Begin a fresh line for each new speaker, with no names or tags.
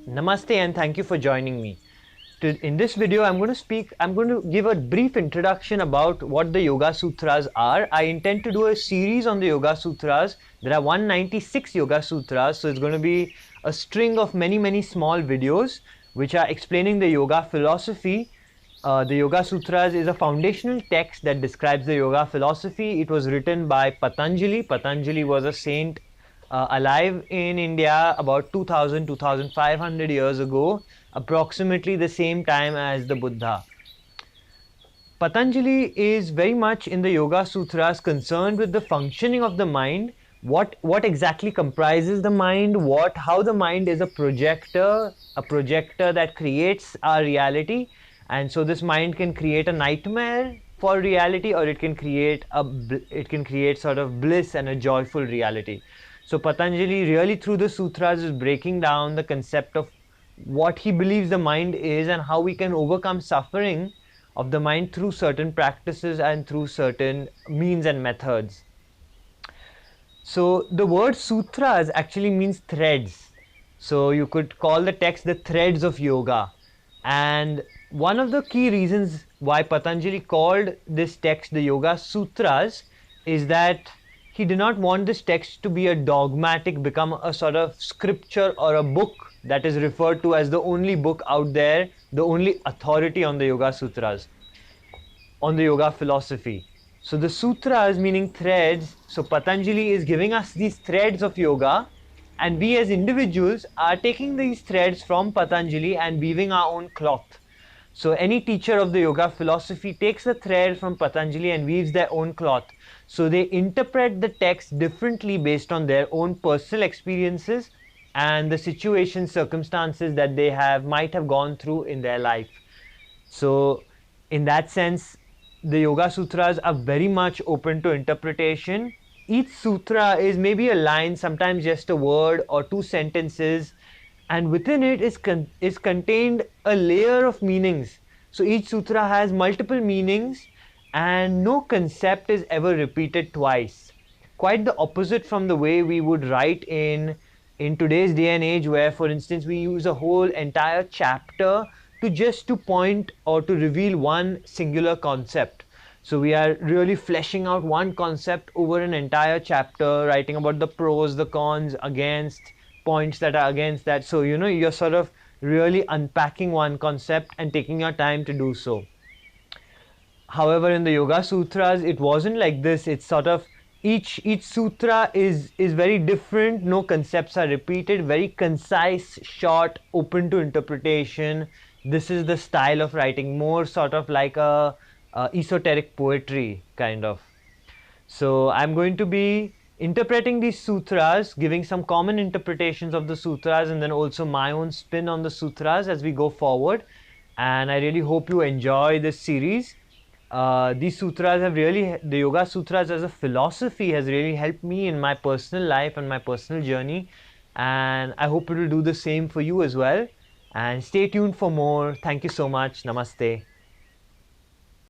Namaste and thank you for joining me. In this video, I'm going to give a brief introduction about what the Yoga Sutras are. I intend to do a series on the Yoga Sutras. There are 196 Yoga Sutras, so it's going to be a string of many small videos which are explaining the yoga philosophy. The Yoga Sutras is a foundational text that describes the yoga philosophy. It was written by Patanjali. Patanjali was a saint alive in India about 2500 years ago, approximately the same time as the Buddha. Patanjali is very much in the Yoga Sutras concerned with the functioning of the mind, what exactly comprises the mind, how the mind is a projector that creates our reality, and so this mind can create a nightmare for reality, or it can create sort of bliss and a joyful reality. So Patanjali really through the sutras is breaking down the concept of what he believes the mind is and how we can overcome suffering of the mind through certain practices and through certain means and methods. So the word sutras actually means threads. So you could call the text the threads of yoga. And one of the key reasons why Patanjali called this text the Yoga Sutras is that he did not want this text to be a dogmatic, become a sort of scripture or a book that is referred to as the only book out there, the only authority on the Yoga Sutras, on the yoga philosophy. So the sutras meaning threads, so Patanjali is giving us these threads of yoga, and we as individuals are taking these threads from Patanjali and weaving our own cloth. So any teacher of the yoga philosophy takes the thread from Patanjali and weaves their own cloth. So they interpret the text differently based on their own personal experiences and the situations, circumstances that they might have gone through in their life. So in that sense, the Yoga Sutras are very much open to interpretation. Each sutra is maybe a line, sometimes just a word or two sentences, and within it is contained a layer of meanings. So each sutra has multiple meanings and no concept is ever repeated twice. Quite the opposite from the way we would write in today's day and age, where for instance we use a whole entire chapter to point or to reveal one singular concept. So we are really fleshing out one concept over an entire chapter, writing about the pros, the cons, against, points that are against that. So you're sort of really unpacking one concept and taking your time to do so. However, in the Yoga Sutras, it wasn't like this. It's sort of each sutra is very different. No concepts are repeated. Very concise, short, open to interpretation. This is the style of writing, more sort of like a esoteric poetry kind of. So I'm going to be interpreting these sutras, giving some common interpretations of the sutras, and then also my own spin on the sutras as we go forward. And I really hope you enjoy this series. These sutras the Yoga Sutras as a philosophy has really helped me in my personal life and my personal journey, and I hope it will do the same for you as well. And stay tuned for more. Thank you so much. Namaste.